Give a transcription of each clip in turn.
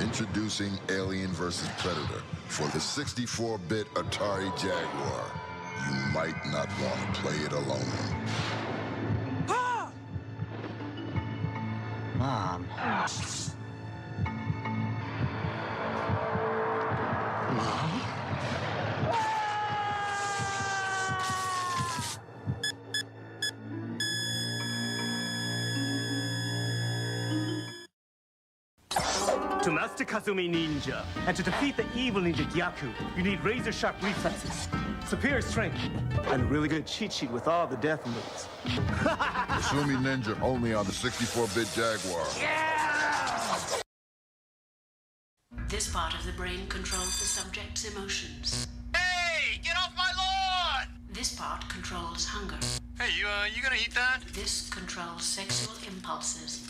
Introducing Alien vs. Predator for the 64-bit Atari Jaguar. You might not want to play it alone. Ah! Mom. Mom? To master Kazumi Ninja, and to defeat the evil ninja Gyaku, you need razor-sharp reflexes, superior strength, and a really good cheat sheet with all the death moves. Kazumi Ninja only on the 64-bit Jaguar. Yeah! This part of the brain controls the subject's emotions. Hey, get off my lawn! This part controls hunger. Hey, you gonna eat that? This controls sexual impulses.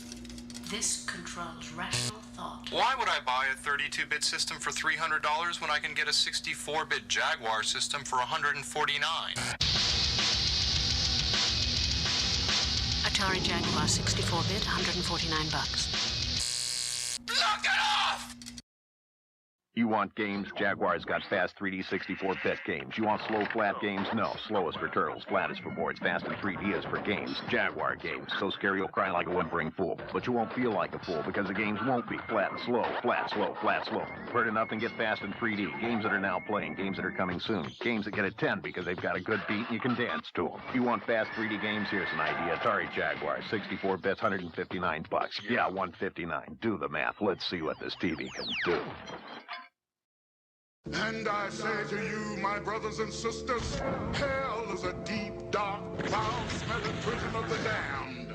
This controls rational thought. Why would I buy a 32-bit system for $300 when I can get a 64-bit Jaguar system for $149? Atari Jaguar 64-bit, $149. Knock it off! You want games? Jaguar's got fast 3D 64-bit games. You want slow, flat games? No. Slow is for turtles, flat is for boards, fast and 3D is for games. Jaguar games. So scary you'll cry like a whimpering fool. But you won't feel like a fool because the games won't be flat and slow, flat, slow, flat, slow. Heard enough and get fast and 3D. Games that are now playing, games that are coming soon. Games that get a 10 because they've got a good beat and you can dance to them. You want fast 3D games? Here's an idea. Atari Jaguar, 64 bits, $159. Yeah, $159. Do the math. Let's see what this TV can do. And I say to you, my brothers and sisters, hell is a deep, dark, foul-smelling prison of the damned,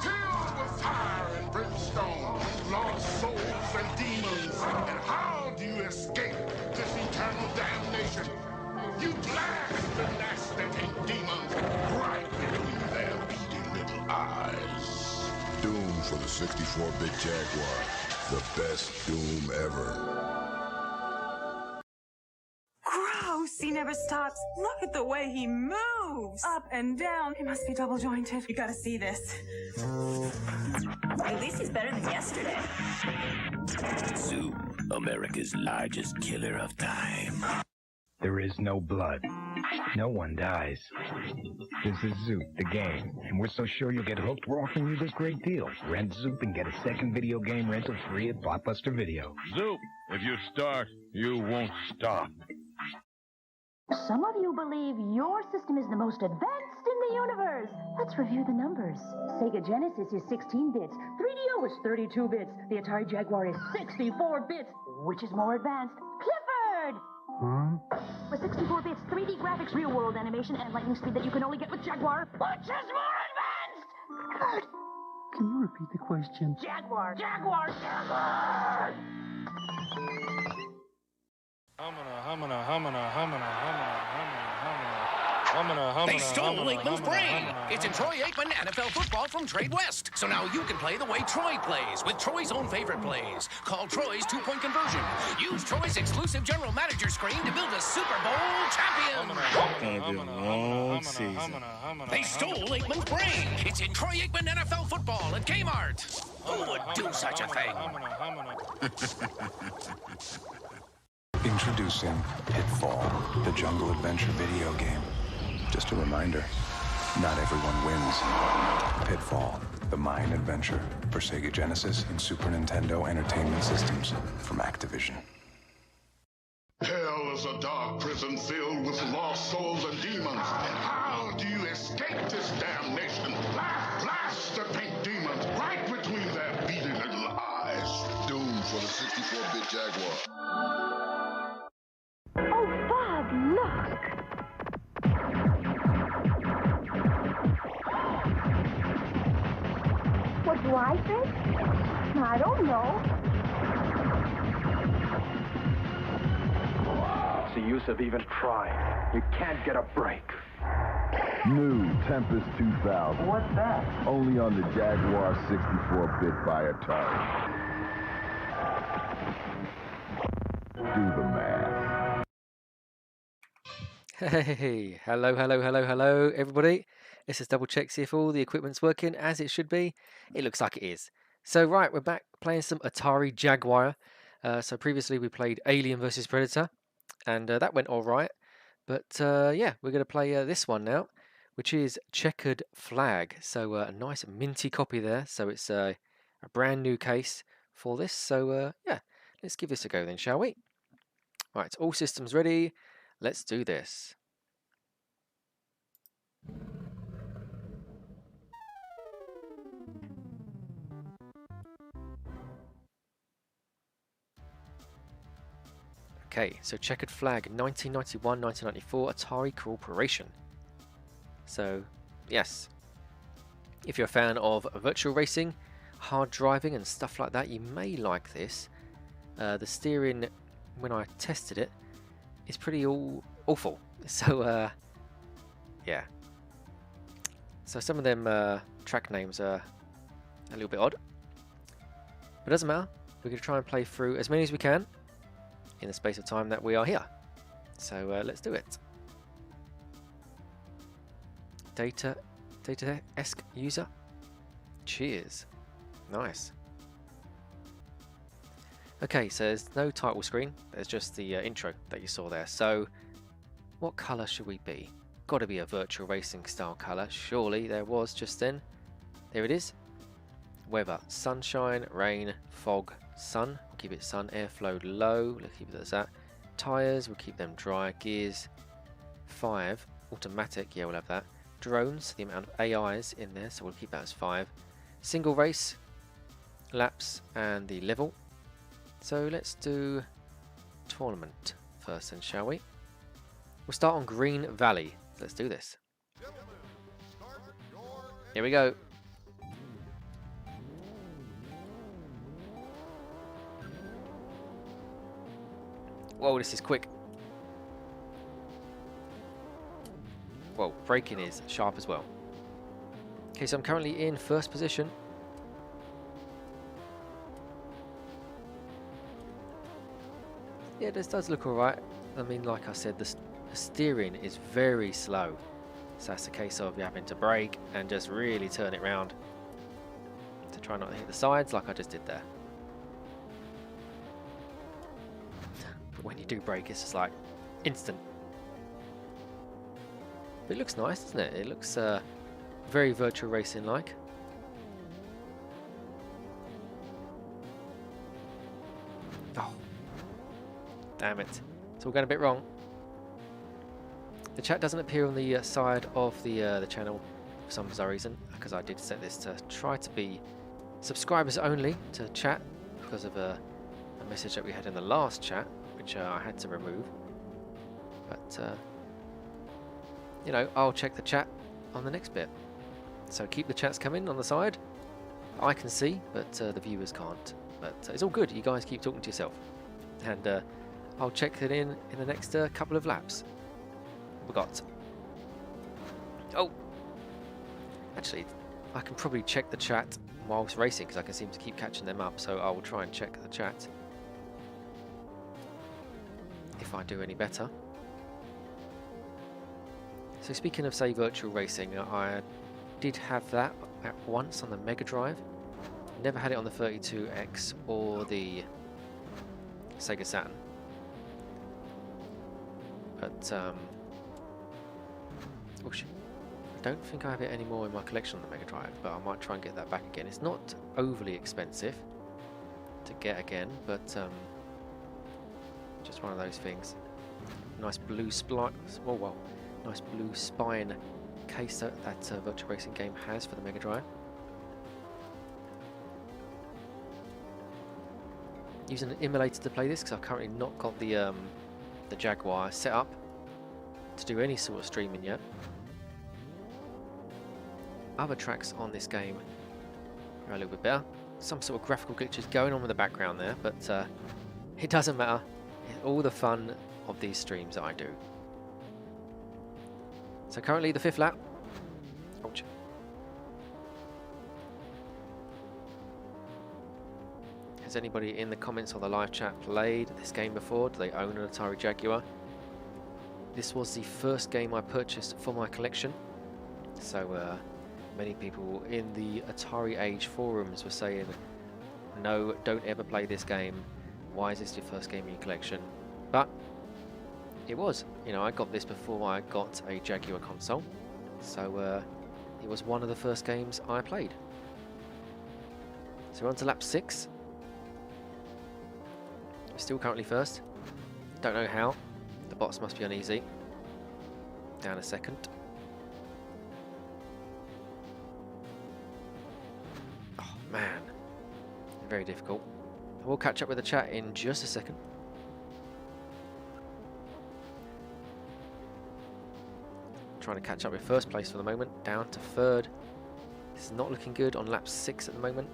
filled with fire and brimstone, lost souls and demons. And how do you escape this eternal damnation? You blast the nasty demons right between their beady little eyes. Doom for the 64-bit Jaguar. The best Doom ever. He never stops. Look at the way he moves. Up and down. He must be double jointed. You gotta see this. At least he's better than yesterday. Zoom, America's largest killer of time. There is no blood. No one dies. This is Zoop, the game, and we're so sure you'll get hooked, we're offering you this great deal. Rent Zoop and get a second video game rental free at Blockbuster Video. Zoop, if you start, you won't stop. Some of you believe your system is the most advanced in the universe. Let's review the numbers. Sega Genesis is 16 bits. 3DO is 32 bits. The Atari Jaguar is 64 bits. Which is more advanced? Clifford! With 64 bits, 3D graphics, real-world animation, and lightning speed that you can only get with Jaguar. Which is more advanced? Clifford! Can you repeat the question? Jaguar! Jaguar! Jaguar! They stole Aikman's brain. It's in Troy Aikman NFL football from Trade West. So now you can play the way Troy plays with Troy's own favorite plays. Call Troy's two-point conversion. Use Troy's exclusive general manager screen to build a Super Bowl champion. Gonna be a long season. They stole Aikman's brain. It's in Troy Aikman NFL football at Kmart. Who would do such a thing? Introducing Pitfall, the jungle adventure video game. Just a reminder, not everyone wins. Pitfall, the Mayan adventure for Sega Genesis and Super Nintendo Entertainment Systems from Activision. Hell is a dark prison filled with lost souls and demons. And how do you escape this damnation? Blast the pink demons right between their beady little eyes. Doom for the 64-bit Jaguar. Oh, Bob, look! What do I think? I don't know. What's the use of even trying? You can't get a break. New Tempest 2000. What's that? Only on the Jaguar 64-bit by Atari. Do the math. Hey, hello, everybody. Let's just double check, see if all the equipment's working as it should be. It looks like it is. So, right, we're back playing some Atari Jaguar. So previously we played Alien versus Predator, and that went all right. But yeah, we're going to play this one now, which is Checkered Flag. So a nice minty copy there. So it's a brand new case for this. So yeah, let's give this a go then, shall we? Right, all systems ready. Let's do this. Okay, so Checkered Flag, 1991-1994, Atari Corporation. So, yes, if you're a fan of virtual racing, hard driving and stuff like that, you may like this. The steering, when I tested it, is pretty awful. So, yeah. So some of them track names are a little bit odd. But it doesn't matter. We're going to try and play through as many as we can in the space of time that we are here. So let's do it. Data-esque user. Cheers. Nice. Okay, so there's no title screen. There's just the intro that you saw there. So what colour should we be? Got to be a virtual racing style colour. Surely there was just then. There it is. Weather. Sunshine, rain, fog, sun. We'll keep it sun. Airflow low. Let's keep it as that. Tyres, we'll keep them dry. Gears 5. Automatic, yeah, we'll have that. Drones, the amount of AIs in there, so we'll keep that as 5. Single race, laps, and the level. So let's do tournament first then, shall we? We'll start on Green Valley. Let's do this. Here we go. Whoa, this is quick. Whoa, braking is sharp as well. Okay, so I'm currently in first position. Yeah, this does look alright. I mean, like I said, the steering is very slow. So that's a case of you having to brake and just really turn it round to try not to hit the sides like I just did there. But when you do brake, it's just like instant. But it looks nice, doesn't it? It looks very virtual racing like. Oh, damn it. It's all going a bit wrong. The chat doesn't appear on the side of the channel for some bizarre reason, because I did set this to try to be subscribers only to chat because of a message that we had in the last chat, which I had to remove. But, you know, I'll check the chat on the next bit. So keep the chats coming on the side. I can see, but the viewers can't. But it's all good. You guys keep talking to yourself. And I'll check it in the next couple of laps. We got. Oh, actually, I can probably check the chat whilst racing because I can seem to keep catching them up. So I will try and check the chat if I do any better. So speaking of, say, virtual racing, I did have that at once on the Mega Drive. Never had it on the 32X or the Sega Saturn. But oh shit. I don't think I have it anymore in my collection on the Mega Drive, but I might try and get that back again. It's not overly expensive to get again, but just one of those things. Nice blue spline. Oh well, nice blue spine case that virtual racing game has for the Mega Drive. Using an emulator to play this because I've currently not got the Jaguar set up to do any sort of streaming yet. Other tracks on this game are a little bit better. Some sort of graphical glitches going on with the background there, but it doesn't matter. It's all the fun of these streams that I do. So currently the 5th lap. Ouch. Has anybody in the comments or the live chat played this game before? Do they own an Atari Jaguar? This was the first game I purchased for my collection. So many people in the Atari Age forums were saying, no, don't ever play this game. why is this your first game in your collection? But it was. You know, I got this before I got a Jaguar console, so it was one of the first games I played. So we're on to lap 6. We're still currently first. Don't know how. The bots must be uneasy. Down a second. Oh man, very difficult. We'll catch up with the chat in just a second. Trying to catch up with first place for the moment, down to third. This is not looking good on lap 6 at the moment.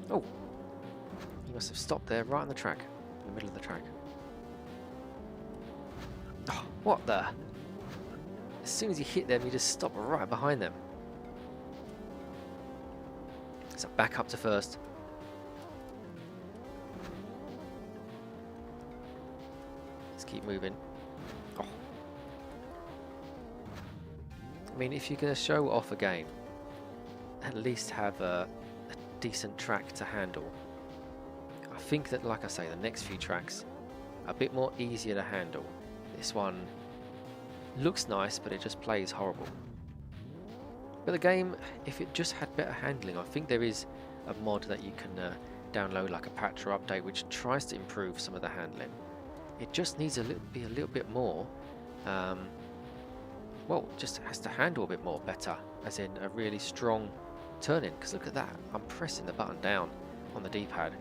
Oh, he must have stopped there right on the track, in the middle of the track. Oh, what the? As soon as you hit them, you just stop right behind them. So back up to first. Let's keep moving. Oh. I mean, if you're going to show off a game, at least have a decent track to handle. I think that, like I say, the next few tracks are a bit more easier to handle. This one looks nice, but it just plays horrible. But the game, if it just had better handling, I think there is a mod that you can download, like a patch or update, which tries to improve some of the handling. It just needs to be a little bit more, well, just has to handle a bit more better, as in a really strong turn-in. Because look at that, I'm pressing the button down on the D-pad,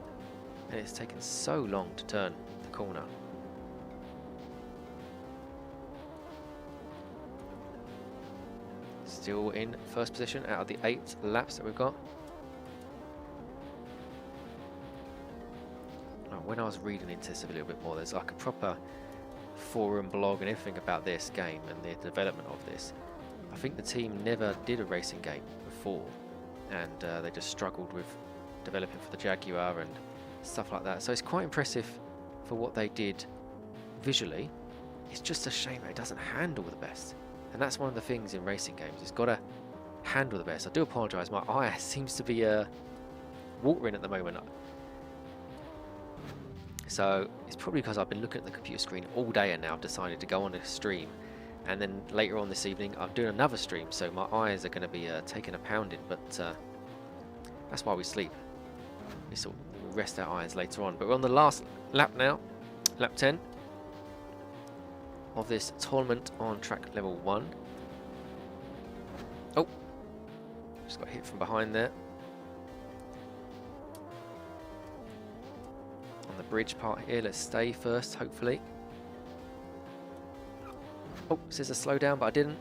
and it's taken so long to turn the corner. Still in first position out of the 8 laps that we've got. Now, when I was reading into this a little bit more, there's like a proper forum blog and everything about this game and the development of this. I think the team never did a racing game before, and they just struggled with developing for the Jaguar and stuff like that. So it's quite impressive for what they did visually. It's just a shame that it doesn't handle the best. And that's one of the things in racing games. It's got to handle the best. I do apologise. My eye seems to be watering at the moment. So it's probably because I've been looking at the computer screen all day and now I've decided to go on a stream. And then later on this evening, I'm doing another stream. So my eyes are going to be taking a pounding. But that's why we sleep. We sort of rest our eyes later on. But we're on the last lap now. Lap 10. Of this tournament on track level 1. Oh, just got hit from behind there. On the bridge part here, let's stay first, hopefully. Oh, it says a slow down, but I didn't.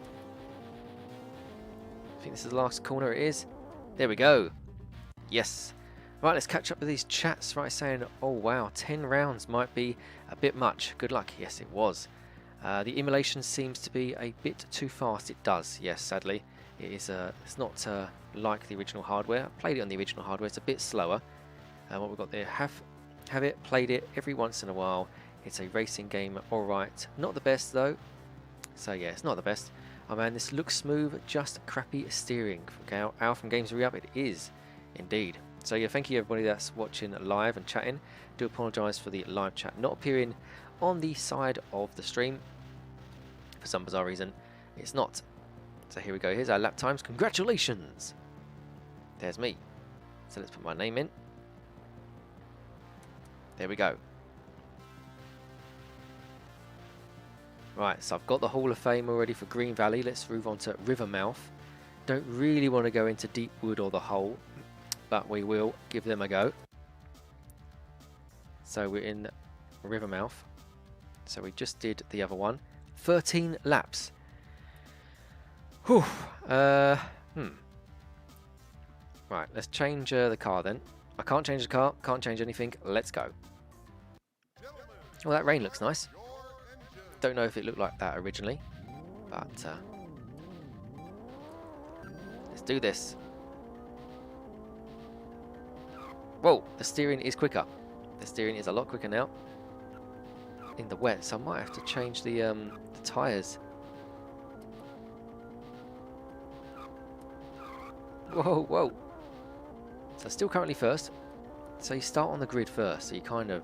I think this is the last corner, it is. There we go. Yes. Right, let's catch up with these chats, right, saying, oh wow, 10 rounds might be a bit much. Good luck. Yes, it was. The emulation seems to be a bit too fast. It does, yes, sadly. It is. It's not like the original hardware. I played it on the original hardware. It's a bit slower. What we've got there, have it, played it every once in a while. It's a racing game, all right. Not the best though. So yeah, it's not the best. Oh man, this looks smooth, just crappy steering. From Al from Games Re-Up, it is indeed. So yeah, thank you everybody that's watching live and chatting. Do apologise for the live chat not appearing on the side of the stream. For some bizarre reason, it's not. So here we go. Here's our lap times. Congratulations! There's me. So let's put my name in. There we go. Right, so I've got the Hall of Fame already for Green Valley. Let's move on to Rivermouth. Don't really want to go into Deepwood or the Hole, but we will give them a go. So we're in Rivermouth. So we just did the other one. 13 laps. Whew. Right, let's change the car then. I can't change the car, can't change anything. Let's go. Well, that rain looks nice. Don't know if it looked like that originally, but let's do this. Whoa, the steering is quicker. The steering is a lot quicker now. In the wet, so I might have to change the tyres. Whoa, whoa. So still currently first. So you start on the grid first, so you kind of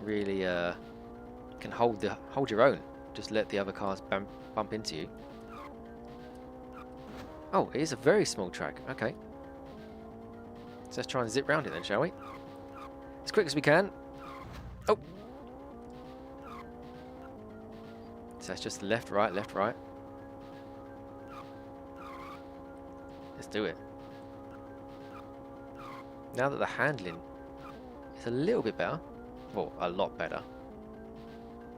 really can hold your own. Just let the other cars bump into you. Oh, it is a very small track. Okay. So let's try and zip round it then, shall we? As quick as we can. Oh! So that's just left, right, left, right. Let's do it. Now that the handling is a little bit better, well, a lot better,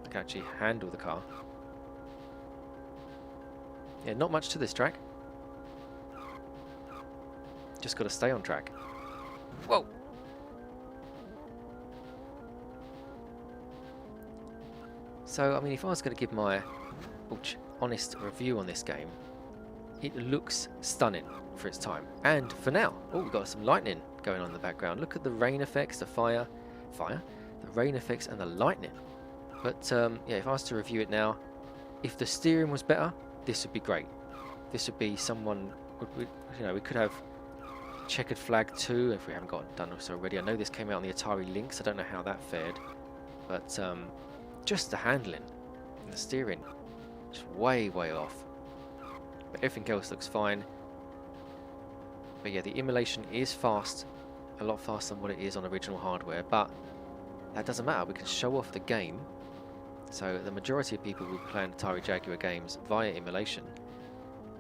I can actually handle the car. Yeah, not much to this track. Just got to stay on track. Whoa! So, I mean, if I was going to give my honest review on this game, it looks stunning for its time. And for now, oh, we've got some lightning going on in the background. Look at the rain effects, the fire, the rain effects and the lightning. But yeah, if I was to review it now, if the steering was better, this would be great. This would be you know, we could have Checkered Flag 2 if we haven't done this already. I know this came out on the Atari Lynx. I don't know how that fared, but just the handling and the steering, just way off. But everything else looks fine. But yeah, the emulation is fast, a lot faster than what it is on original hardware. But that doesn't matter. We can show off the game. So the majority of people will be playing Atari Jaguar games via emulation,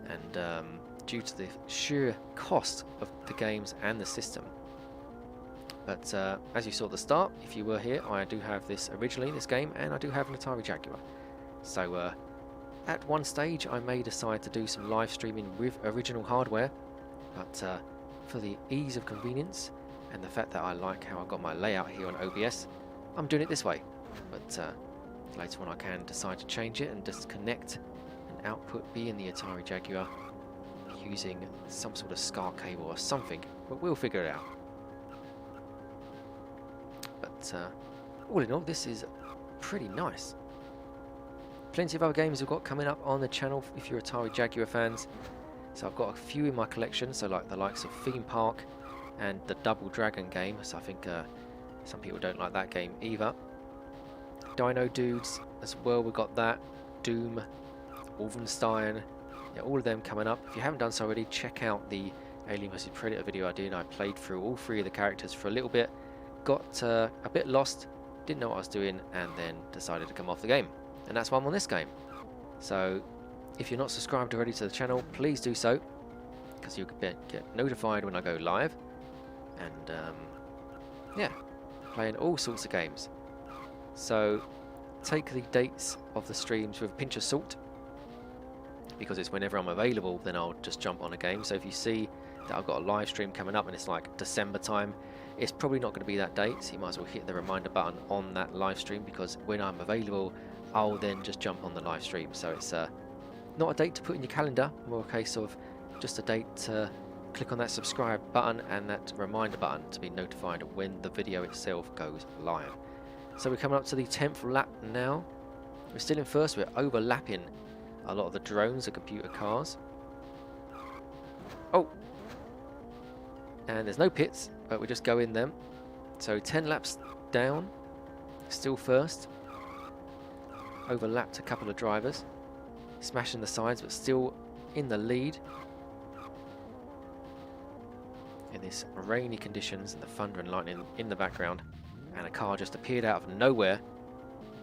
and due to the sheer cost of the games and the system. But as you saw at the start, if you were here, I do have this originally, this game, and I do have an Atari Jaguar. So at one stage I may decide to do some live streaming with original hardware, but for the ease of convenience and the fact that I like how I got my layout here on OBS, I'm doing it this way. But later on I can decide to change it and disconnect and output be in the Atari Jaguar using some sort of SCAR cable or something, but we'll figure it out. But all in all, this is pretty nice. Plenty of other games we've got coming up on the channel if you're Atari Jaguar fans. So I've got a few in my collection, so like the likes of Theme Park and the Double Dragon game, so I think some people don't like that game either. Dino Dudes as well, we've got that. Doom, Wolfenstein, yeah, all of them coming up. If you haven't done so already, check out the Alien vs Predator video I did. I played through all three of the characters for a little bit, got a bit lost, didn't know what I was doing, and then decided to come off the game. And that's why I'm on this game. So if you're not subscribed already to the channel, please do so, because you can get notified when I go live. And yeah, playing all sorts of games. So take the dates of the streams with a pinch of salt, because it's whenever I'm available, then I'll just jump on a game. So if you see that I've got a live stream coming up and it's like December time, it's probably not going to be that date, so you might as well hit the reminder button on that live stream, because when I'm available, I'll then just jump on the live stream. So it's not a date to put in your calendar, more a case of just a date to click on that subscribe button and that reminder button to be notified when the video itself goes live. So we're coming up to the 10th lap now. We're still in first, we're overlapping a lot of the drones, the computer cars. Oh! And there's no pits, but we just go in them. So 10 laps down, still first. Overlapped a couple of drivers, smashing the sides, but still in the lead. In these rainy conditions and the thunder and lightning in the background, and a car just appeared out of nowhere.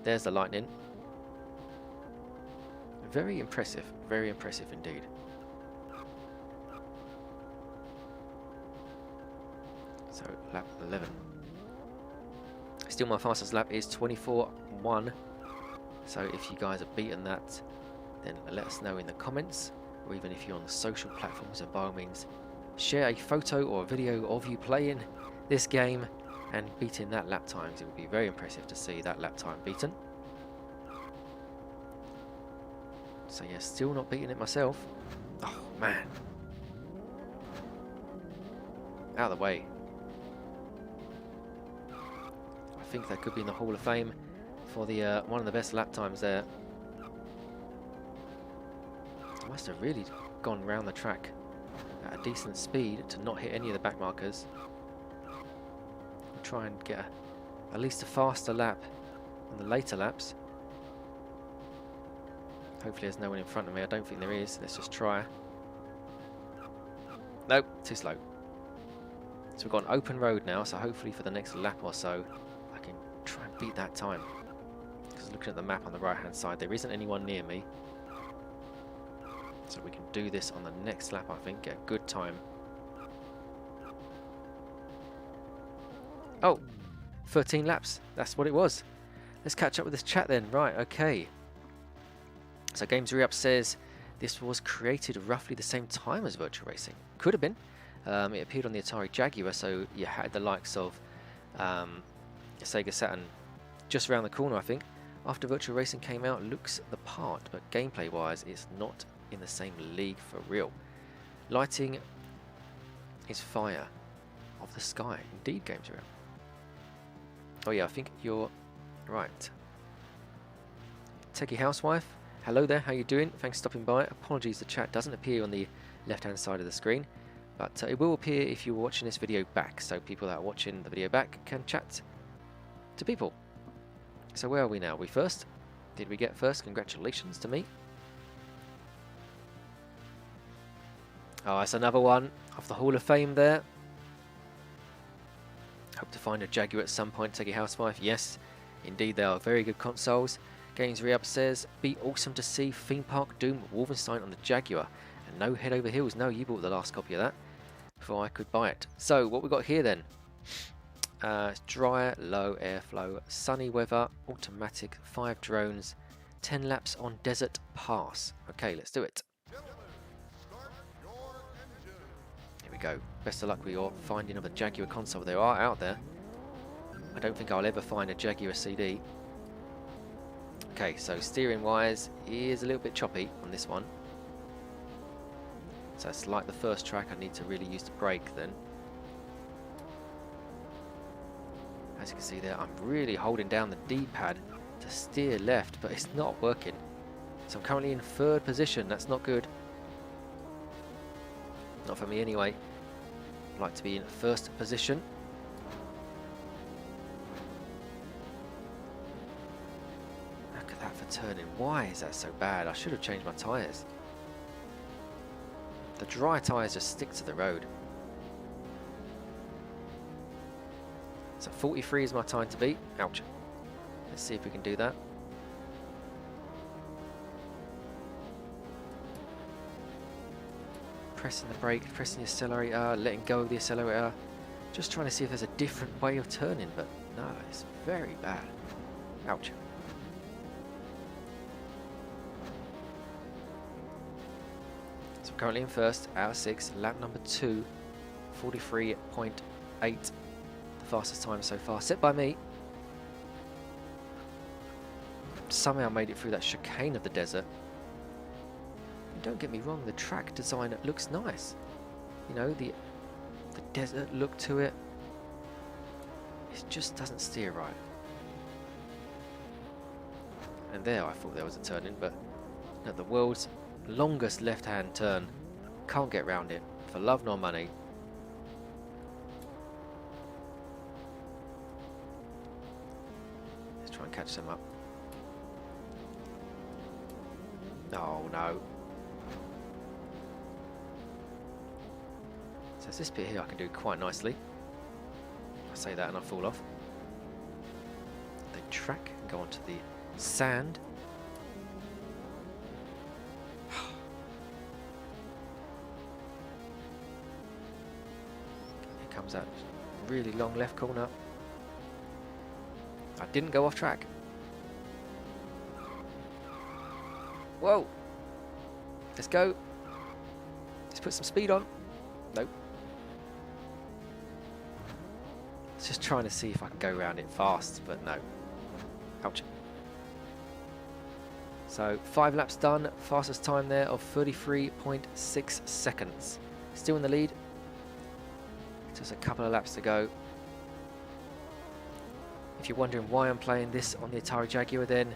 There's the lightning. Very impressive indeed. So lap 11. Still my fastest lap is 24.1. So if you guys have beaten that, then let us know in the comments, or even if you're on the social platforms, and by all means share a photo or a video of you playing this game and beating that lap times. It would be very impressive to see that lap time beaten. So yeah, still not beating it myself. Oh man. Out of the way. I think that could be in the Hall of Fame for the one of the best lap times there. I must have really gone round the track at a decent speed to not hit any of the back markers. try and get at least a faster lap on the later laps. Hopefully there's no one in front of me. I don't think there is. Let's just try. Nope, too slow. So we've got an open road now, so hopefully for the next lap or so I can try and beat that time. Because looking at the map on the right hand side, there isn't anyone near me. So we can do this on the next lap, I think, get a good time. Oh, 13 laps, that's what it was. Let's catch up with this chat then. Right, okay. So Games Re-Up says this was created roughly the same time as Virtual Racing. Could have been. It appeared on the Atari Jaguar, so you had the likes of Sega Saturn just around the corner, I think. After Virtual Racing came out, looks the part, but gameplay-wise, it's not in the same league for real. Lighting is fire of the sky. Indeed, Games Re-Up. Oh yeah, I think you're right. Techie Housewife, hello there, how you doing? Thanks for stopping by. Apologies, the chat doesn't appear on the left-hand side of the screen, but it will appear if you're watching this video back, so people that are watching the video back can chat to people. So where are we now? We first? Did we get first? Congratulations to me. Oh, it's another one off the Hall of Fame there. Hope to find a Jaguar at some point, Techie Housewife. Yes, indeed they are very good consoles. Games Re-Up says, be awesome to see Theme Park Doom Wolfenstein on the Jaguar. And no head over heels. No, you bought the last copy of that before I could buy it. So what we got here then? Dry, low airflow, sunny weather, automatic, 5 drones, 10 laps on Desert Pass. Okay, let's do it. Here we go. Best of luck with your finding of a Jaguar console. There are out there. I don't think I'll ever find a Jaguar CD. Okay, so steering wise is a little bit choppy on this one. So it's like the first track, I need to really use the brake then. As you can see there, I'm really holding down the D-pad to steer left, but it's not working. So I'm currently in 3rd position, that's not good. Not for me anyway. I'd like to be in 1st position. Look at that for turning. Why is that so bad? I should have changed my tyres. The dry tyres just stick to the road. So 43 is my time to beat. Ouch. Let's see if we can do that. Pressing the brake, pressing the accelerator, letting go of the accelerator. Just trying to see if there's a different way of turning, but no, it's very bad. Ouch. So currently in 1st, out of 6, lap number 2, 43.8. Fastest time so far, set by me. Somehow made it through that chicane of the desert. And don't get me wrong, the track design looks nice. You know, the desert look to it. It just doesn't steer right. And there, I thought there was a turn in, but no, the world's longest left-hand turn. Can't get round it for love nor money. Try and catch them up. Oh no. So it's this bit here I can do quite nicely. I say that and I fall off. The track and go onto the sand. Here comes that really long left corner. I didn't go off track. Whoa. Let's go. Let's put some speed on. Nope. Just trying to see if I can go around it fast, but no. Ouch. So 5 laps done. Fastest time there of 33.6 seconds. Still in the lead. Just a couple of laps to go. If you're wondering why I'm playing this on the Atari Jaguar, then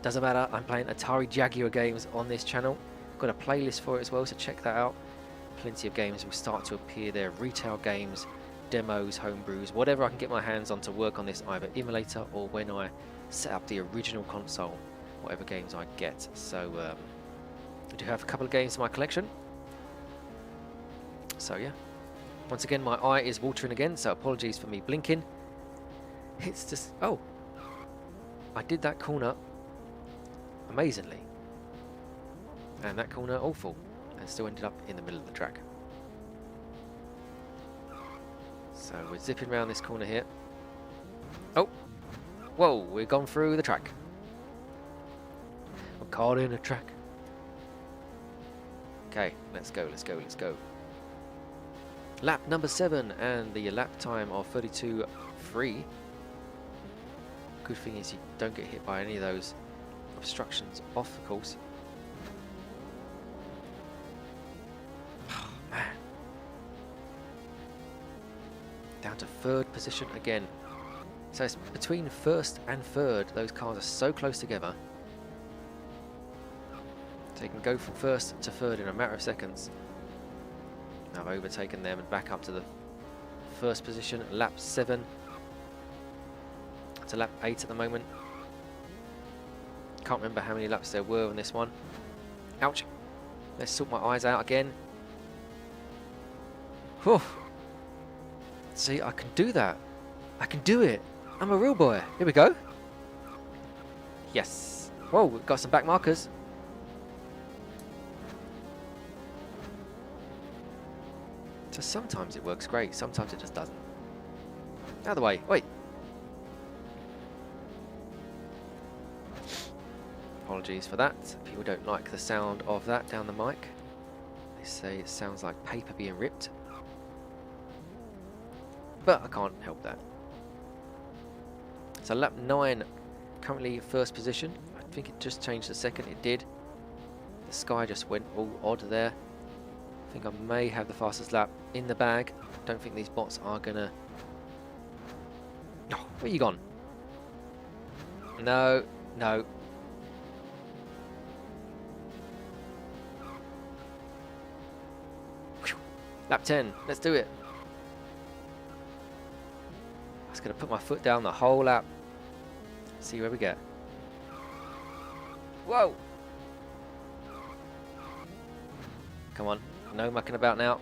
doesn't matter. I'm playing Atari Jaguar games on this channel. I've got a playlist for it as well, so check that out. Plenty of games will start to appear there. Retail games demos, homebrews, whatever I can get my hands on to work on this, either emulator or when I set up the original console, whatever games I get. So I do have a couple of games in my collection. So yeah, once again my eye is watering again, so apologies for me blinking. It's just, oh, I did that corner amazingly, and that corner awful, and still ended up in the middle of the track. So we're zipping around this corner here. Oh, whoa, we've gone through the track. We're caught in a track. Okay, let's go, let's go, let's go. Lap number 7, and the lap time of 32.3. Good thing is you don't get hit by any of those obstructions off the course. Oh, man. Down to 3rd position again. So it's between 1st and 3rd. Those cars are so close together. So you can go from 1st to 3rd in a matter of seconds. I've overtaken them and back up to the 1st position. Lap 7 to lap 8 at the moment. Can't remember how many laps there were on this one. Ouch. Let's sort my eyes out again. Whew. See, I can do that. I can do it. I'm a real boy. Here we go. Yes. Whoa, we've got some back markers. So sometimes it works great, sometimes it just doesn't. Out of the way. Wait. Apologies for that. People don't like the sound of that down the mic. They say it sounds like paper being ripped. But I can't help that. So lap 9, currently 1st position. I think it just changed a second. It did. The sky just went all odd there. I think I may have the fastest lap in the bag. Don't think these bots are gonna... Oh, where you gone? No, no. Whew. Lap 10, let's do it. I was gonna put my foot down the whole lap. See where we get. Whoa! Come on. No mucking about now.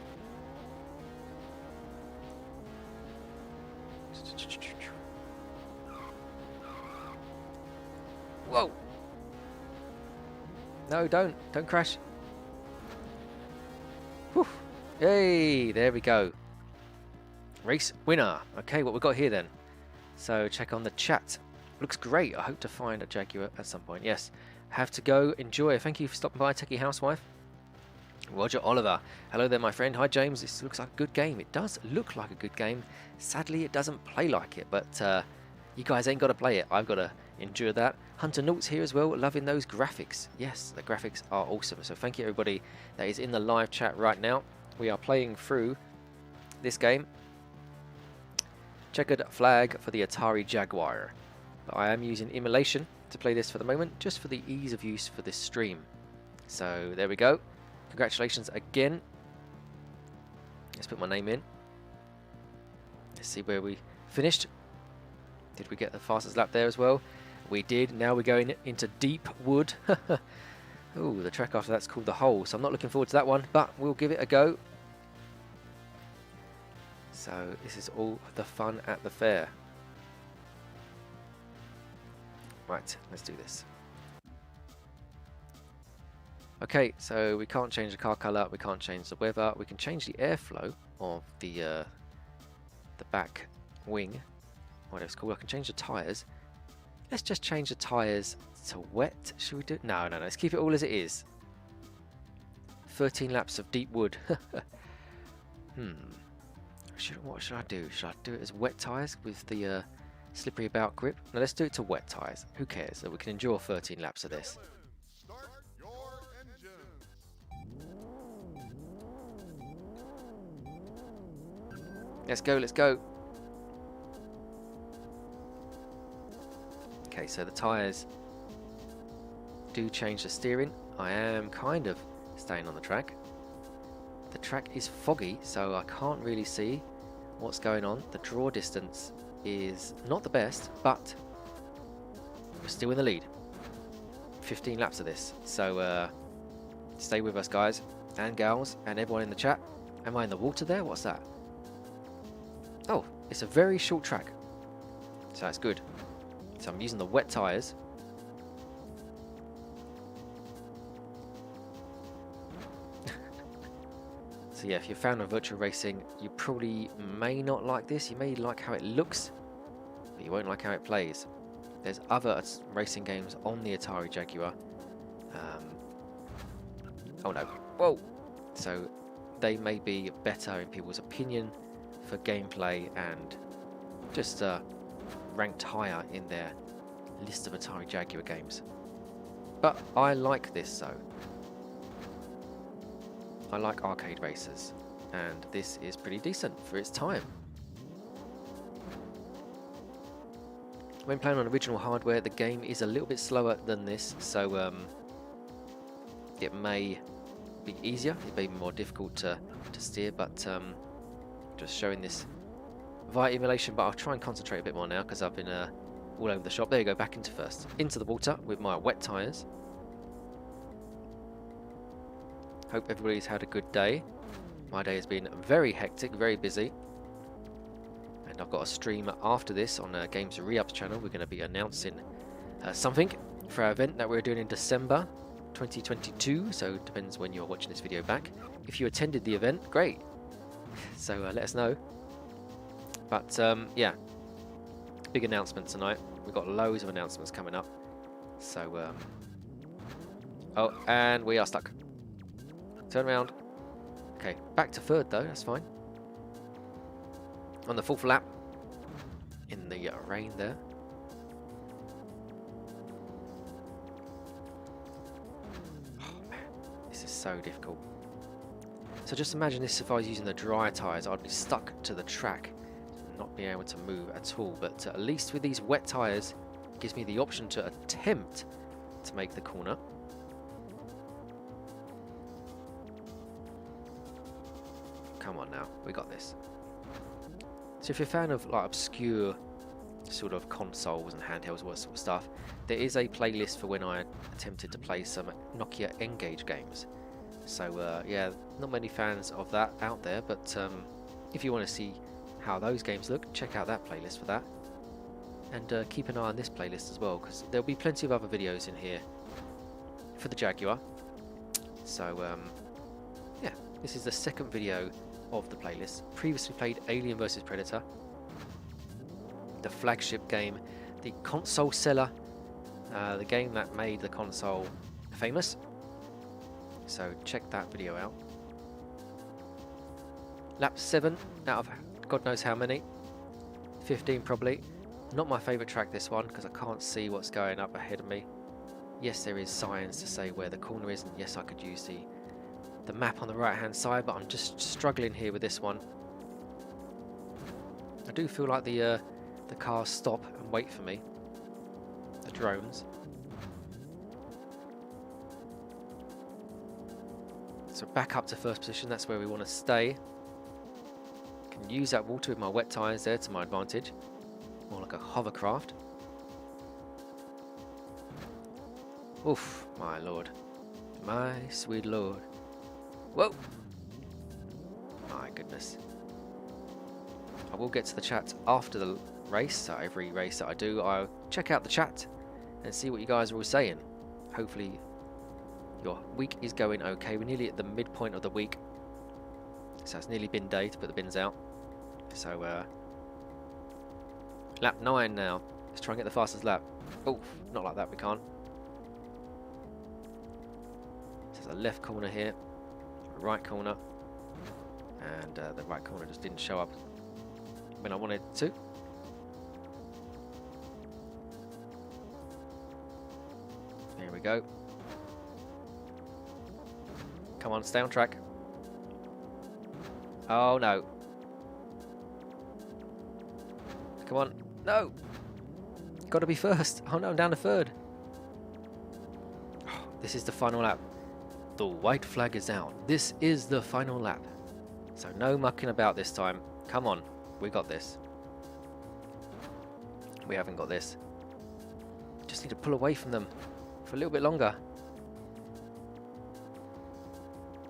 Whoa! No, don't crash. Whew. Hey, there we go. Race winner. Okay, what we got here then? So check on the chat. Looks great. I hope to find a Jaguar at some point. Yes. Have to go. Enjoy. Thank you for stopping by, Techie Housewife. Roger Oliver. Hello there, my friend. Hi, James. This looks like a good game. It does look like a good game. Sadly, it doesn't play like it, but you guys ain't got to play it. I've got to endure that. Hunter Nauts here as well. Loving those graphics. Yes, the graphics are awesome. So thank you, everybody that is in the live chat right now. We are playing through this game. Checkered Flag for the Atari Jaguar. But I am using emulation to play this for the moment, just for the ease of use for this stream. So there we go. Congratulations again. Let's put my name in. Let's see where we finished. Did we get the fastest lap there as well? We did. Now we're going into deep wood. Oh, the track after that's called the Hole, so I'm not looking forward to that one, but we'll give it a go. So this is all the fun at the fair. Right, let's do this. Okay, so we can't change the car colour, we can't change the weather, we can change the airflow of the back wing, whatever it's called. I can change the tyres. Let's just change the tyres to wet, should we do? No, let's keep it all as it is. 13 laps of deep wood. What should I do? Should I do it as wet tyres with the slippery about grip? No, let's do it to wet tyres. Who cares? So we can endure 13 laps of this. Let's go, let's go. Okay, so the tyres do change the steering. I am kind of staying on the track. The track is foggy, so I can't really see what's going on. The draw distance is not the best, but we're still in the lead. 15 laps of this, so stay with us, guys and gals and everyone in the chat. Am I in the water there? What's that? Oh, it's a very short track, so that's good. So I'm using the wet tyres. So yeah, if you're a fan of virtual racing, you probably may not like this. You may like how it looks, but you won't like how it plays. There's other racing games on the Atari Jaguar. Oh no, whoa! So they may be better in people's opinion for gameplay and just ranked higher in their list of Atari Jaguar games. But I like this though. I like arcade races, and this is pretty decent for its time. When playing on original hardware, the game is a little bit slower than this, so it may be easier, it may be more difficult to steer, but just showing this via emulation. But I'll try and concentrate a bit more now because I've been all over the shop. There you go, back into first. Into the water with my wet tyres. Hope everybody's had a good day. My day has been very hectic, very busy. And I've got a stream after this on Games Re-Ups channel. We're going to be announcing something for our event that we're doing in December 2022. So it depends when you're watching this video back. If you attended the event, great. So let us know. But yeah, big announcement tonight. We've got loads of announcements coming up. So, oh, and we are stuck. Turn around. Okay, back to third though, that's fine. On the fourth lap, in the rain there. Oh man, this is so difficult. So just imagine this if I was using the dry tyres, I'd be stuck to the track, not being able to move at all. But at least with these wet tyres, it gives me the option to attempt to make the corner. Come on now, we got this. So if you're a fan of like obscure sort of consoles and handhelds, what sort of stuff, there is a playlist for when I attempted to play some Nokia N-Gage games. So yeah, not many fans of that out there, but if you want to see how those games look, check out that playlist for that. And keep an eye on this playlist as well, because there'll be plenty of other videos in here for the Jaguar. So yeah, this is the second video of the playlist. Previously played Alien vs Predator, the flagship game, the console seller, the game that made the console famous. So check that video out. Lap 7 out of God knows how many, 15 probably. Not my favourite track, this one, because I can't see what's going up ahead of me. Yes, there is signs to say where the corner is, and yes, I could use the map on the right hand side, but I'm just struggling here with this one. I do feel like the cars stop and wait for me, the drones. So back up to first position, that's where we want to stay. Can use that water with my wet tyres there to my advantage, more like a hovercraft. Oof, my lord, my sweet lord. Whoa! My goodness. I will get to the chat after the race, so every race that I do, I'll check out the chat and see what you guys are all saying. Hopefully your week is going okay. We're nearly at the midpoint of the week, so it's nearly bin day to put the bins out. So lap 9 now. Let's try and get the fastest lap. Oh, not like that, we can't. So there's a left corner here, right corner, and the right corner just didn't show up when I wanted to. There we go. Come on, stay on track. Oh no. Come on. No! Got to be first. Oh no, I'm down to third. Oh, this is the final lap. The white flag is out. This is the final lap. So no mucking about this time. Come on. We got this. We haven't got this. Just need to pull away from them for a little bit longer.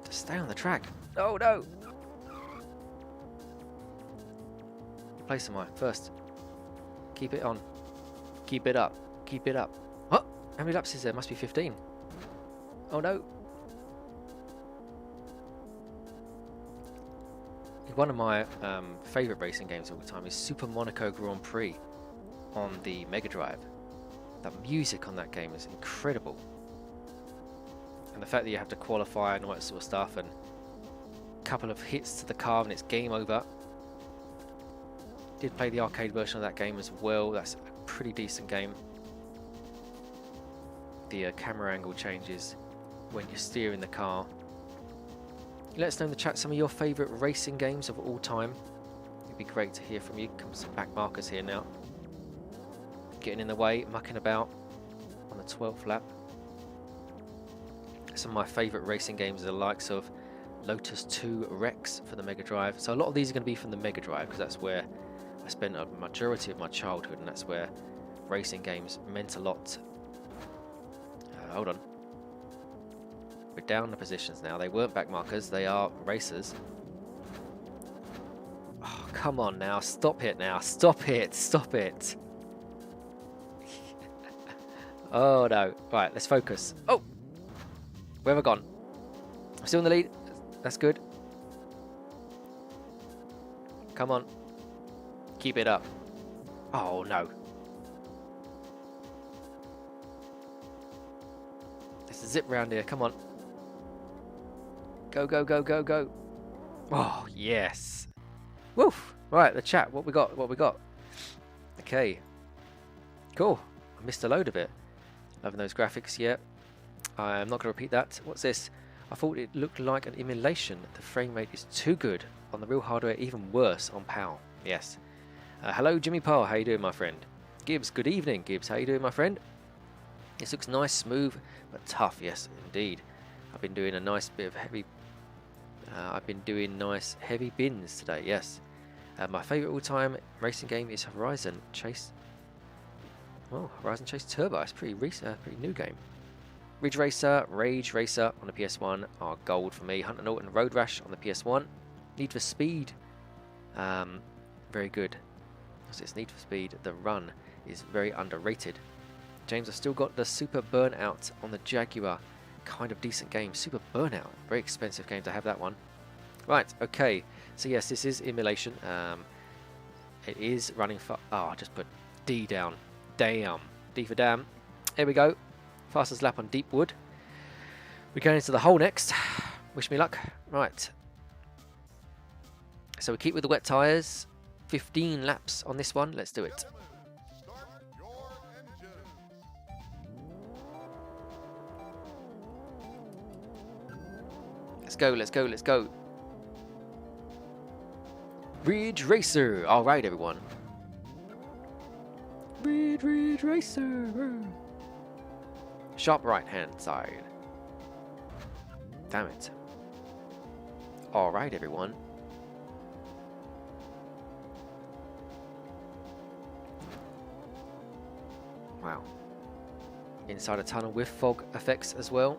Just stay on the track. Oh no! Place am I? First. Keep it on. Keep it up. Keep it up. What? How many laps is there? Must be 15. Oh no! One of my favourite racing games of all time is Super Monaco Grand Prix on the Mega Drive. The music on that game is incredible. And the fact that you have to qualify and all that sort of stuff, and a couple of hits to the car and it's game over. Did play the arcade version of that game as well. That's a pretty decent game. The camera angle changes when you're steering the car. Let us know in the chat some of your favourite racing games of all time. It'd be great to hear from you. Come some back markers here now. Getting in the way, mucking about on the 12th lap. Some of my favourite racing games are the likes of Lotus 2 Rex for the Mega Drive. So a lot of these are going to be from the Mega Drive because that's where I spent a majority of my childhood, and that's where racing games meant a lot. Hold on. We're down the positions now. They weren't back markers, they are racers. Oh, come on now. Stop it now. Stop it. Stop it. Oh no. Right, let's focus. Oh! Where have I gone? I'm still in the lead. That's good. Come on. Keep it up. Oh no. Let's zip round here. Come on. Go, go, go, go, go. Oh, yes. Woof. Right, the chat. What we got? What we got? Okay. Cool. I missed a load of it. Loving those graphics. Yeah. I'm not going to repeat that. What's this? I thought it looked like an emulation. The frame rate is too good on the real hardware, even worse on PAL. Yes. Hello, Jimmy Parr. How you doing, my friend? Gibbs. Good evening, Gibbs. How you doing, my friend? This looks nice, smooth, but tough. Yes, indeed. I've been doing a nice bit of heavy. I've been doing nice heavy bins today. Yes. My favourite all-time racing game is Horizon Chase. Oh, Horizon Chase Turbo. It's pretty new game. Ridge Racer, Rage Racer on the PS1 are gold for me. Hunter Norton Road Rash on the PS1. Need for Speed. Very good. So it's Need for Speed. The Run is very underrated. James, I've still got the Super Burnout on the Jaguar. Kind of decent game. Super Burnout. Very expensive game to have that one. Right, okay. So yes, this is emulation. It is running for... Oh, I just put D down. Damn. D for damn. Here we go. Fastest lap on Deepwood. We're going into the hole next. Wish me luck. Right. So we keep with the wet tyres. 15 laps on this one. Let's do it. Let's go, let's go, let's go. Ridge Racer. All right, everyone. Ridge Racer. Sharp right hand side. Damn it. All right, everyone. Wow. Inside a tunnel with fog effects as well.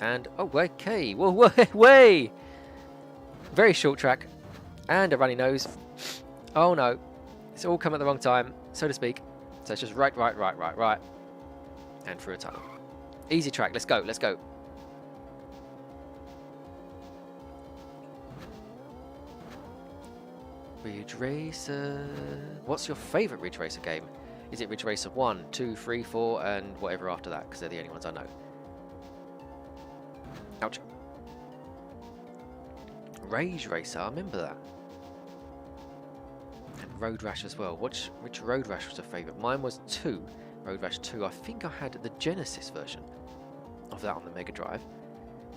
And, oh, okay. Whoa, way. Very short track. And a runny nose. Oh, no. It's all come at the wrong time, so to speak. So it's just right. And through a tunnel. Easy track. Let's go. Let's go. Ridge Racer. What's your favourite Ridge Racer game? Is it Ridge Racer 1, 2, 3, 4, and whatever after that? Because they're the only ones I know. Ouch. Rage Racer, I remember that. And Road Rash as well. Which Road Rash was a favourite? Mine was 2. Road Rash 2. I think I had the Genesis version of that on the Mega Drive,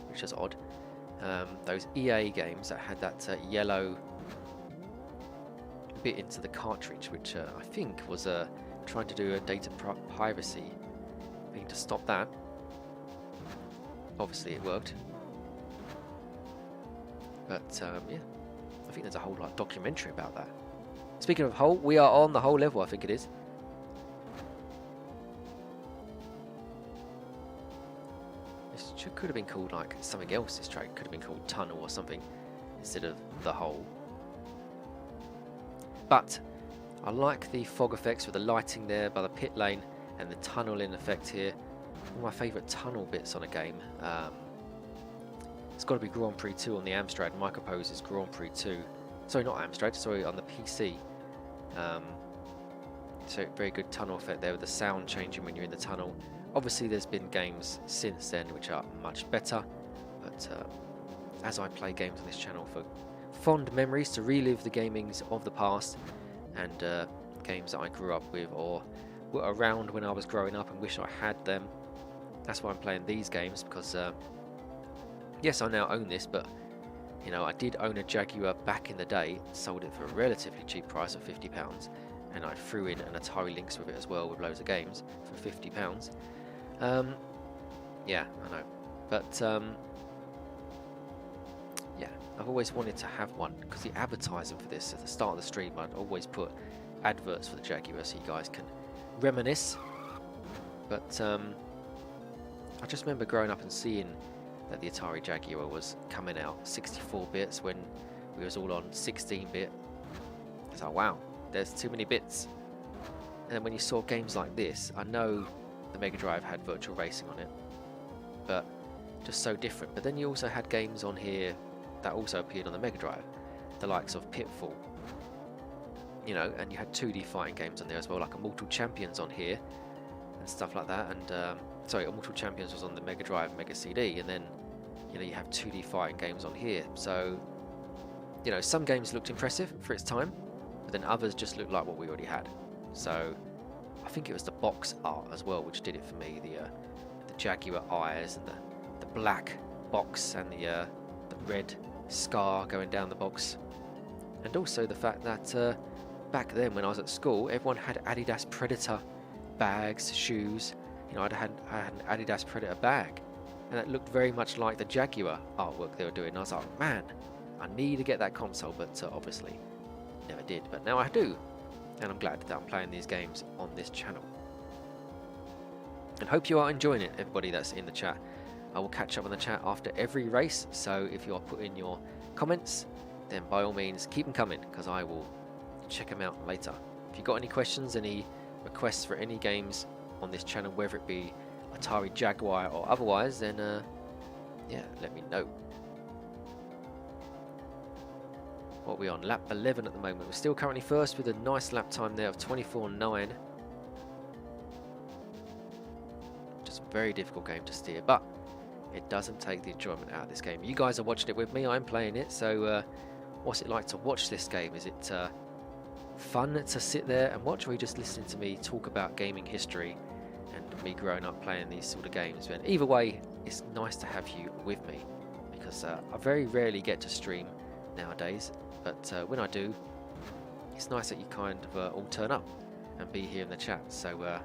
which is odd. Those EA games that had that yellow bit into the cartridge, which I think was trying to do a data piracy thing to stop that. Obviously it worked. But yeah, I think there's a whole documentary about that. Speaking of hole, we are on the hole level, I think it is. This could have been called like something else, this track. Could have been called Tunnel or something instead of the hole. But I like the fog effects with the lighting there by the pit lane and the tunneling effect here. One of my favourite tunnel bits on a game. It's got to be Grand Prix 2 on the Amstrad. Micropose is Grand Prix 2. Sorry, not Amstrad, sorry, on the PC. So very good tunnel effect there with the sound changing when you're in the tunnel. Obviously there's been games since then which are much better, but as I play games on this channel for fond memories to relive the gamings of the past and games that I grew up with or were around when I was growing up and wish I had them, that's why I'm playing these games, because yes, I now own this, but you know, I did own a Jaguar back in the day, sold it for a relatively cheap price of £50, and I threw in an Atari Lynx with it as well with loads of games for £50. Yeah, I know, but yeah, I've always wanted to have one because the advertising for this at the start of the stream, I'd always put adverts for the Jaguar so you guys can reminisce. But I just remember growing up and seeing that the Atari Jaguar was coming out 64 bits when we was all on 16-bit. It's like, wow, there's too many bits. And then when you saw games like this, I know the Mega Drive had virtual racing on it, but just so different. But then you also had games on here that also appeared on the Mega Drive, the likes of Pitfall, you know, and you had 2D fighting games on there as well, like Immortal Champions on here and stuff like that. And sorry, Immortal Champions was on the Mega Drive, Mega CD, and then you know you have 2D fighting games on here. So you know, some games looked impressive for its time, but then others just looked like what we already had. So I think it was the box art as well which did it for me, the Jaguar eyes and the black box and the red scar going down the box, and also the fact that back then when I was at school, everyone had Adidas Predator bags, shoes. You know, I had an Adidas Predator bag, and it looked very much like the Jaguar artwork they were doing. And I was like, man, I need to get that console, but obviously never did. But now I do, and I'm glad that I'm playing these games on this channel. And hope you are enjoying it, everybody that's in the chat. I will catch up on the chat after every race, so if you are putting your comments, then by all means keep them coming, because I will check them out later. If you've got any questions, any requests for any games on this channel, whether it be Atari Jaguar or otherwise, then yeah, let me know. What are we on? Lap 11 at the moment. We're still currently first with a nice lap time there of 24.9. Just a very difficult game to steer, but it doesn't take the enjoyment out of this game. You guys are watching it with me, I'm playing it, so what's it like to watch this game? Is it fun to sit there and watch, or are you just listening to me talk about gaming history and me growing up playing these sort of games? And either way, it's nice to have you with me, because I very rarely get to stream nowadays, but when I do, it's nice that you kind of all turn up and be here in the chat. So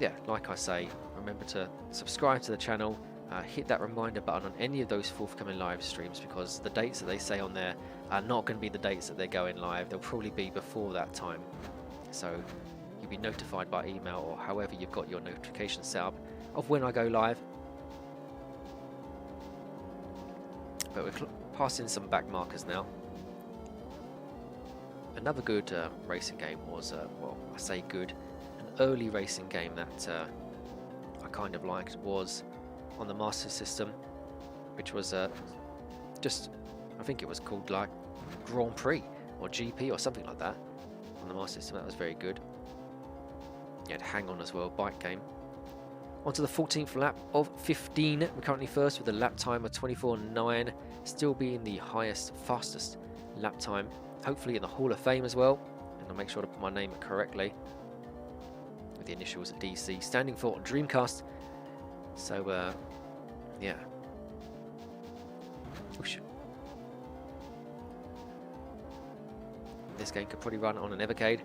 yeah, like I say, remember to subscribe to the channel, hit that reminder button on any of those forthcoming live streams, because the dates that they say on there are not going to be the dates that they're going live. They'll probably be before that time, so you'll be notified by email or however you've got your notifications set up of when I go live. But we're passing some back markers now. Another good racing game was, well, I say good, an early racing game that I kind of liked was on the Master System, which was just, I think it was called like Grand Prix or GP or something like that on the Master System. That was very good. You had Hang On as well, bike game. Onto the 14th lap of 15. We're currently first with a lap time of 24.9, still being the highest, fastest lap time. Hopefully in the Hall of Fame as well, and I'll make sure to put my name correctly with the initials DC, standing for Dreamcast. So yeah. Whoosh. This game could probably run on an Evercade.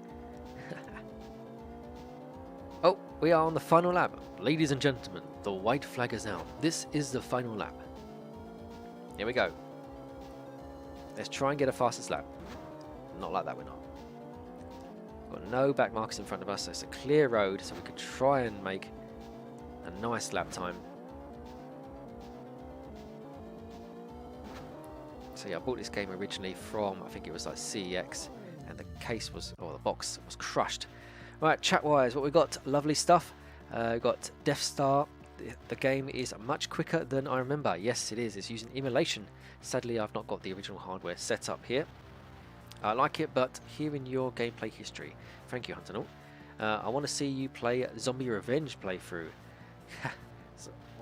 Oh, we are on the final lap. Ladies and gentlemen, the white flag is out. This is the final lap. Here we go. Let's try and get a fastest lap. not like that, we're not. Got no back markers in front of us, so it's a clear road, so we could try and make a nice lap time. So yeah, I bought this game originally from, I think it was like CEX, and the case was, or the box was crushed. Right, chat-wise, what we got? Lovely stuff. Got Death Star. The game is much quicker than I remember. Yes, it is. It's using emulation. Sadly, I've not got the original hardware set up here. I like it, but hearing your gameplay history. Thank you, Hunter. I want to see you play Zombie Revenge playthrough.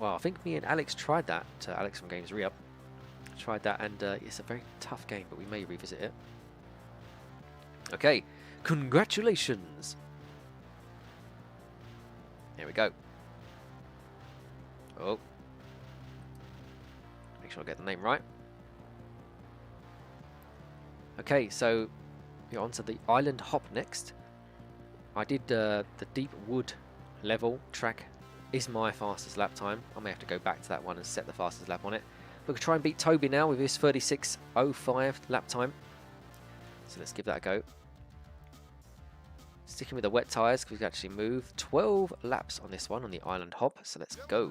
Well, I think me and Alex tried that. Alex from Games Re-Up. Tried that, and it's a very tough game, but we may revisit it. Okay, congratulations. Here we go. Oh. Make sure I get the name right. Okay, so we're on to the Island Hop next. I did the Deep Wood level track is my fastest lap time. I may have to go back to that one and set the fastest lap on it. We're going to try and beat Toby now with his 36.05 lap time. So let's give that a go. Sticking with the wet tyres because we can actually move 12 laps on this one on the Island Hop. So let's go.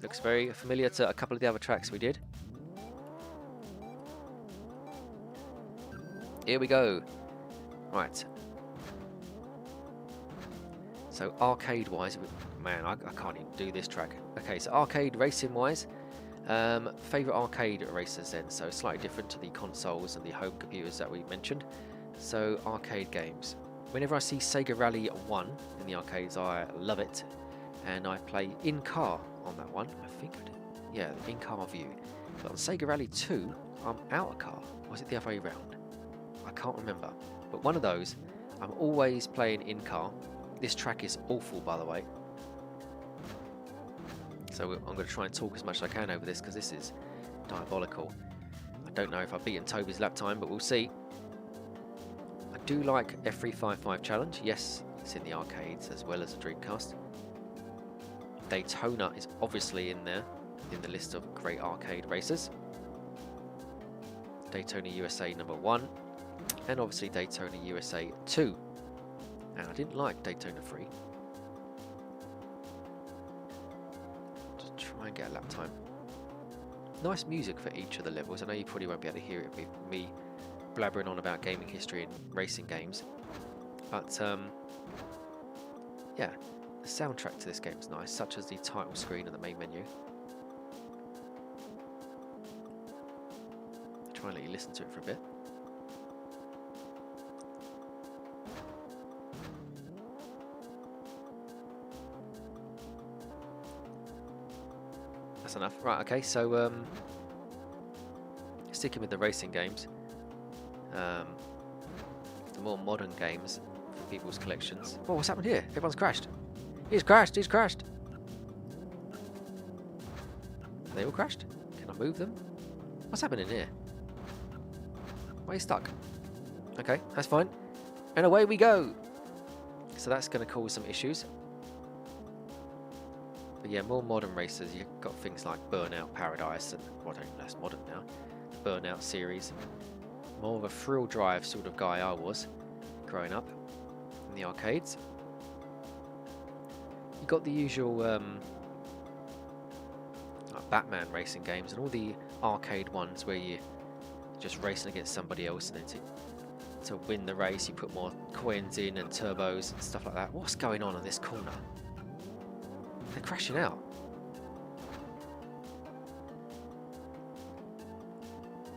Looks very familiar to a couple of the other tracks we did. Here we go. Right. So arcade wise, man, I can't even do this track. Okay, so arcade racing wise, favourite arcade racers then, so slightly different to the consoles and the home computers that we mentioned. So arcade games. Whenever I see Sega Rally 1 in the arcades, I love it, and I play in-car on that one. I think I did. Yeah, in-car view. But on Sega Rally 2, I'm out of car. Or was it the other way around? I can't remember. But one of those, I'm always playing in-car. This track is awful, by the way. So I'm going to try and talk as much as I can over this because this is diabolical. I don't know if I've beaten Toby's lap time, but we'll see. I do like F355 Challenge. Yes, it's in the arcades as well as the Dreamcast. Daytona is obviously in there, in the list of great arcade racers. Daytona USA #1, and obviously Daytona USA 2. And I didn't like Daytona 3. Just try and get a lap time. Nice music for each of the levels. I know you probably won't be able to hear it with me blabbering on about gaming history and racing games. But yeah, the soundtrack to this game is nice, such as the title screen and the main menu. I'll try and let you listen to it for a bit. That's enough. Right, okay, so sticking with the racing games, the more modern games for people's collections. Oh, what's happened here? Everyone's crashed. He's crashed, he's crashed. Are they all crashed? Can I move them? What's happening here? Why are you stuck? Okay, that's fine. And away we go. So that's going to cause some issues. But yeah, more modern racers, you've got things like Burnout Paradise, and well, I don't know, that's modern now. The Burnout series. More of a thrill drive sort of guy I was growing up in the arcades. You got the usual like Batman racing games and all the arcade ones where you're just racing against somebody else, and then to win the race you put more coins in and turbos and stuff like that. What's going on this corner? They're crashing out.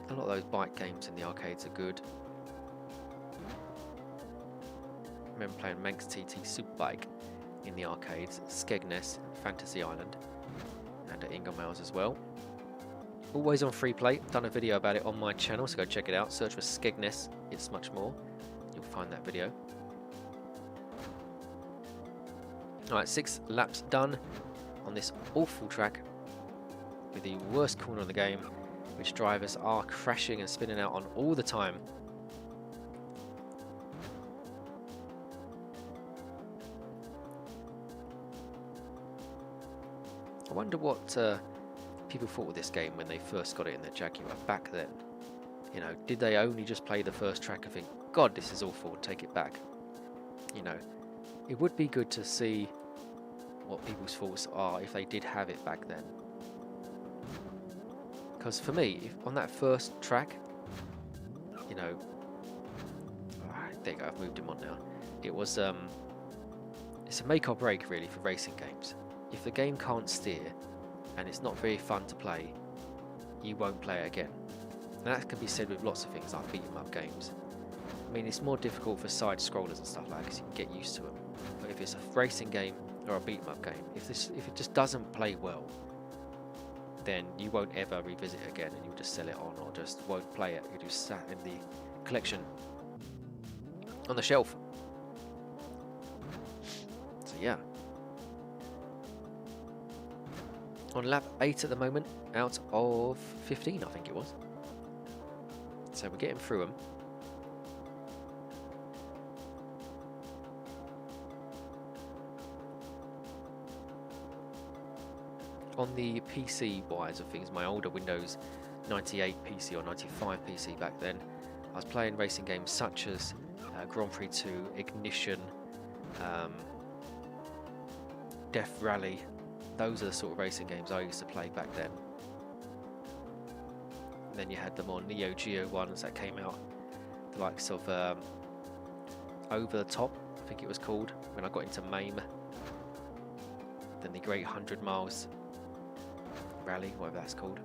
A lot of those bike games in the arcades are good. I remember playing Manx TT Superbike in the arcades, Skegness, Fantasy Island, and at Inglemouse as well. Always on free play. Done a video about it on my channel, so go check it out. Search for Skegness, ItsMuchmore. You'll find that video. Alright, 6 laps done on this awful track with the worst corner of the game, which drivers are crashing and spinning out on all the time. I wonder what people thought of this game when they first got it in their Jaguar back then. You know, did they only just play the first track and think, God, this is awful, take it back? You know, it would be good to see what people's thoughts are if they did have it back then. Because for me, on that first track, you know, there you go, I've moved him on now. It was, it's a make or break really for racing games. If the game can't steer and it's not very fun to play, you won't play it again. And that can be said with lots of things like beat 'em up games. I mean, it's more difficult for side scrollers and stuff like that because you can get used to them. But if it's a racing game or a beat 'em up game, if it just doesn't play well, then you won't ever revisit it again, and you'll just sell it on or just won't play it. You just sat in the collection on the shelf. So yeah. On lap 8 at the moment, out of 15 I think it was. So we're getting through them. On the PC wise of things, my older Windows 98 PC or 95 PC back then, I was playing racing games such as Grand Prix 2, Ignition, Death Rally. Those are the sort of racing games I used to play back then. And then you had the more Neo Geo ones that came out, the likes of Over the Top, I think it was called, when I got into MAME. Then the Great 100 Miles Rally, whatever that's called.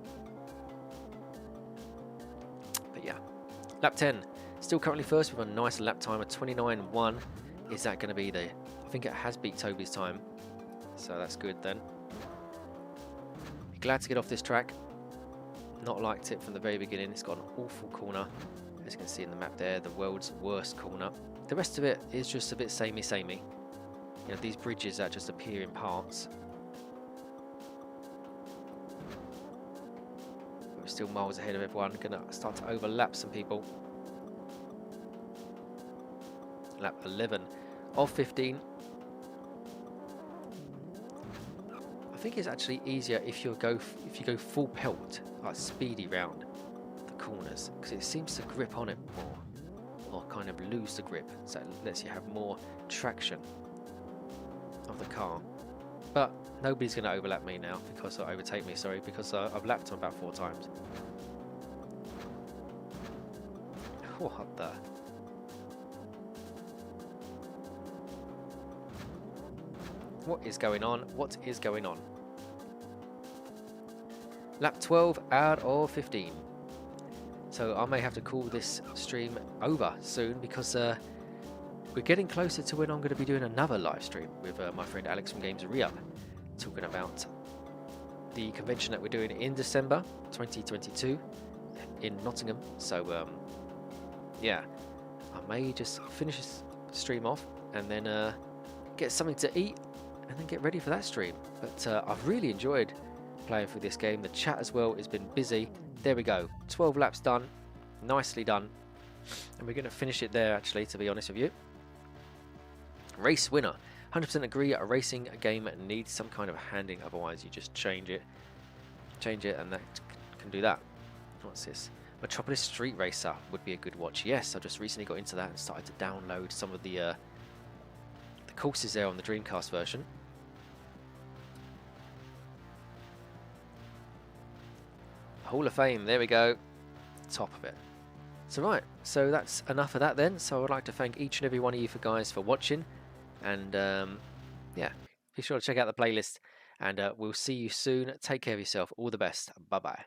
But yeah, lap 10, still currently first with a nice lap time of 29.1. Is that going to be the, I think it has beat Toby's time, so that's good then. Be glad to get off this track. Not liked it from the very beginning. It's got an awful corner, as you can see in the map there, the world's worst corner. The rest of it is just a bit samey. You know, these bridges that just appear in parts. We're still miles ahead of everyone. Gonna start to overlap some people. Lap 11 of 15. I think it's actually easier if you go full pelt, like speedy round the corners, because it seems to grip on it more, or kind of lose the grip, so it lets you have more traction of the car. But nobody's going to overlap me now, because overtake me, sorry, because I've lapped them about 4 times. What the? What is going on? What is going on? Lap 12 out of 15. So I may have to call this stream over soon, because we're getting closer to when I'm going to be doing another live stream with my friend Alex from Games Re-Up, talking about the convention that we're doing in December 2022 in Nottingham. So yeah, I may just finish this stream off and then get something to eat and then get ready for that stream. But I've really enjoyed playing through this game. The chat as well has been busy. There we go, 12 laps done, nicely done, and we're going to finish it there actually, to be honest with you. Race winner. 100% agree, a racing game needs some kind of handing, otherwise you just change it, and that can do that. What's this? Metropolis Street Racer would be a good watch. Yes, I just recently got into that and started to download some of the courses there on the Dreamcast version. Hall of Fame, there we go, top of it. So right, so that's enough of that then. So I would like to thank each and every one of you guys for watching, and yeah, be sure to check out the playlist, and we'll see you soon. Take care of yourself, all the best, bye bye.